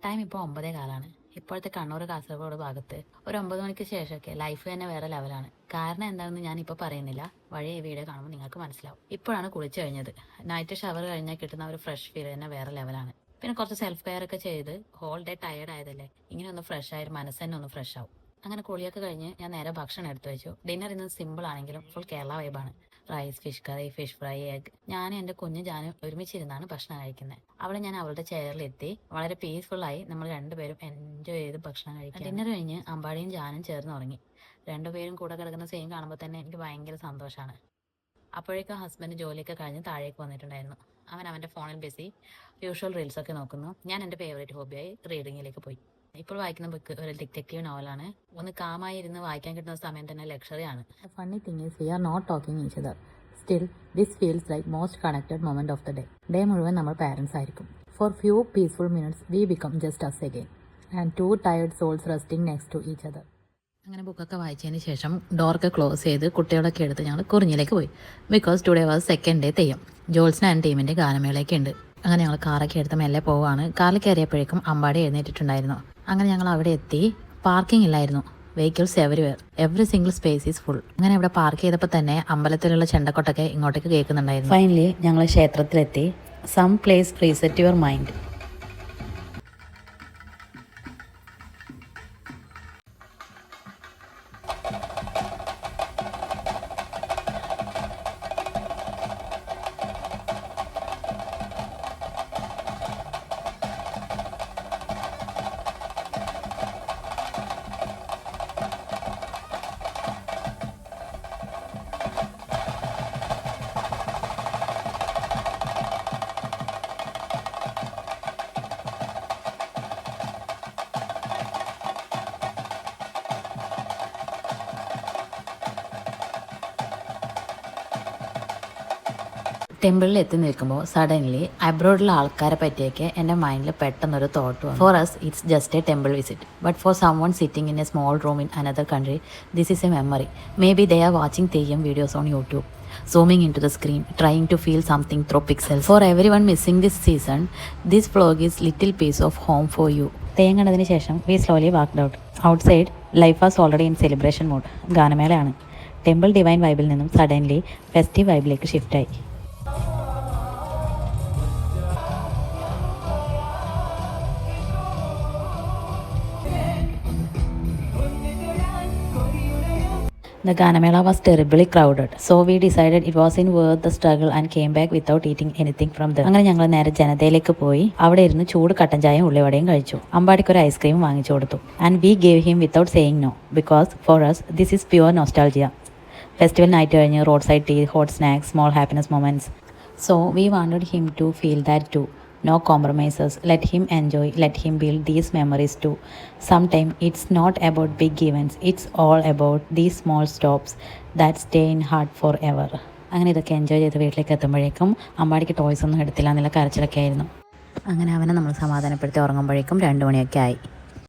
Time ഇപ്പോൾ 9:15. ഇപ്പോഴത്തെ കണ്ണൂർ കാസർഗോഡ് ഭാഗത്ത് ഒരു 9 മണിക്ക് ശേഷമൊക്കെ ലൈഫ് തന്നെ വേറെ ലെവലാണ്. കാരണം എന്താണെന്ന് ഞാനിപ്പോൾ പറയുന്നില്ല, വഴി ഈ വീഡിയോ കാണുമ്പോൾ നിങ്ങൾക്ക് മനസ്സിലാവും. ഇപ്പോഴാണ് കുളിച്ചു കഴിഞ്ഞത്. നൈറ്റ് ഷവർ കഴിഞ്ഞാൽ കിട്ടുന്ന ഒരു ഫ്രഷ് ഫീൽ തന്നെ വേറെ ലെവലാണ്. പിന്നെ കുറച്ച് സെൽഫ് കെയർ ഒക്കെ ചെയ്ത് ഹോൾ ഡേ ടയർഡ് ആയതല്ലേ, ഇങ്ങനെ ഒന്ന് ഫ്രഷ് ആയി മനസ്സ് തന്നെ ഒന്ന് ഫ്രഷ് ആവും. അങ്ങനെ കുളിയൊക്കെ കഴിഞ്ഞ് ഞാൻ നേരെ ഭക്ഷണം എടുത്തു വെച്ചു. ഡിന്നർ ഇന്ന് സിമ്പിൾ ആണെങ്കിലും ഫുൾ കേരള വൈബാണ്. Rice, fish curry, fish fry, egg. ഞാനും എൻ്റെ കുഞ്ഞു ജാനും ഒരുമിച്ചിരുന്നാണ് ഭക്ഷണം കഴിക്കുന്നത്. അവിടെ ഞാൻ അവളുടെ ചെയറിലെത്തി വളരെ പീസ്ഫുള്ളായി നമ്മൾ രണ്ടുപേരും എൻജോയ് ചെയ്ത് ഭക്ഷണം കഴിക്കാം. ഡിന്നർ കഴിഞ്ഞ് അമ്പാടിയും ജാനും ചേർന്ന് ഉറങ്ങി. രണ്ടുപേരും കൂടെ കിടക്കുന്ന സീൻ കാണുമ്പോൾ തന്നെ എനിക്ക് ഭയങ്കര സന്തോഷമാണ്. അപ്പോഴേക്കും ഹസ്ബൻഡ് ജോലിയൊക്കെ കഴിഞ്ഞ് താഴേക്ക് വന്നിട്ടുണ്ടായിരുന്നു. അവൻ അവൻ്റെ ഫോണിൽ ബിസി, യൂഷ്വൽ റീൽസൊക്കെ നോക്കുന്നു. ഞാൻ എൻ്റെ ഫേവറേറ്റ് ഹോബിയായി റീഡിങ്ങിലേക്ക് പോയി. ഇപ്പോൾ വായിക്കുന്ന ബുക്ക് ഒരു ഡിറ്റക്റ്റീവ് നോവലാണ്. ഒന്ന് കാമായി ഇരുന്ന് വായിക്കാൻ കിട്ടുന്ന സമയം തന്നെ ലക്ഷറിയാണ്. The funny thing is we are not talking each other. Still, this feels like most connected moment of the day. Day മുഴുവൻ നമ്മൾ പാരൻസ് ആയിരിക്കും. For few peaceful minutes, we become just us again. And two tired souls resting next to each other. അങ്ങനെ ബുക്കൊക്കെ വായിച്ചതിന് ശേഷം ഡോറൊക്കെ close ചെയ്ത് കുട്ടികളൊക്കെ എടുത്ത് ഞങ്ങൾ കുറിഞ്ഞിലേക്ക് പോയി. Because today was second day Theyyam. Jolsna and ടീമിൻ്റെ ഗാനമേളയൊക്കെ ഉണ്ട്. അങ്ങനെ ഞങ്ങൾ കാറൊക്കെ എടുത്ത് മെല്ലെ പോവുകയാണ്. കാറിൽ കയറിയപ്പോഴേക്കും അമ്പാടി എഴുന്നേറ്റിട്ടുണ്ടായിരുന്നു. അങ്ങനെ ഞങ്ങൾ അവിടെ എത്തി. പാർക്കിംഗ് ഇല്ലായിരുന്നു. Vehicles every single space is full. അങ്ങനെ ഇവിടെ പാർക്ക് ചെയ്തപ്പോൾ തന്നെ അമ്പലത്തിലുള്ള ചെണ്ടക്കൊട്ടൊക്കെ ഇങ്ങോട്ടേക്ക് കേൾക്കുന്നുണ്ടായിരുന്നു. ഫൈനലി ഞങ്ങൾ ക്ഷേത്രത്തിലെത്തി. Some place reset your mind. ടെമ്പിളിൽ എത്തി നിൽക്കുമ്പോൾ സഡൻലി അബ്രോഡിലുള്ള ആൾക്കാരെ പറ്റിയൊക്കെ എൻ്റെ മൈൻഡിൽ പെട്ടെന്നൊരു തോട്ട് വന്നു. For us it's just a temple visit, but for someone sitting in a small room in another country this is a memory. Maybe they are watching Theyyam videos on YouTube, zooming into the screen, trying to feel something through pixels. For everyone missing this season, this vlog is little piece of home for you. Theyyam കണ്ടതിന് ശേഷം we slowly walked out. Outside, life was already in celebration mode. ഗാനമേളയാണ്. Temple divine വൈബിൽ നിന്നും suddenly festive വൈബിലേക്ക് ഷിഫ്റ്റായി. The Ganamela was terribly crowded, so we decided it wasn't worth the struggle and came back without eating anything from there. അങ്ങനെ ഞങ്ങൾ നേരെ ജനതയിലേക്ക് പോയി. അവിടെ ഇരുന്ന് ചൂട് കട്ടൻ ചായയും ഉള്ളിവടയും കഴിച്ചു. അമ്പാടിക്ക് ഒരു ഐസ്ക്രീം വാങ്ങിച്ചു കൊടുത്തു. And we gave him without saying no, because for us this is pure nostalgia. Festival night കഴിഞ്ഞ് road side tea, hot snacks, small happiness moments. So we wanted him to feel that too. No compromises. Let him enjoy. Let him build these memories too. Sometimes it's not about big events. It's all about these small stops that stay in heart forever. അങ്ങനെ ഇതൊക്കെ enjoy ചെയ്ത് വീട്ടിലേക്ക് എത്തുമ്പോഴേക്കും അമ്പാടിക്ക് toys ഒന്നും എടുത്തില്ല എന്നുള്ള കരച്ചിലൊക്കെ ആയിരുന്നു. അങ്ങനെ അവനെ നമ്മൾ സമാധാനപ്പെടുത്തി ഉറങ്ങുമ്പോഴേക്കും 2 മണിയൊക്കെ ആയി.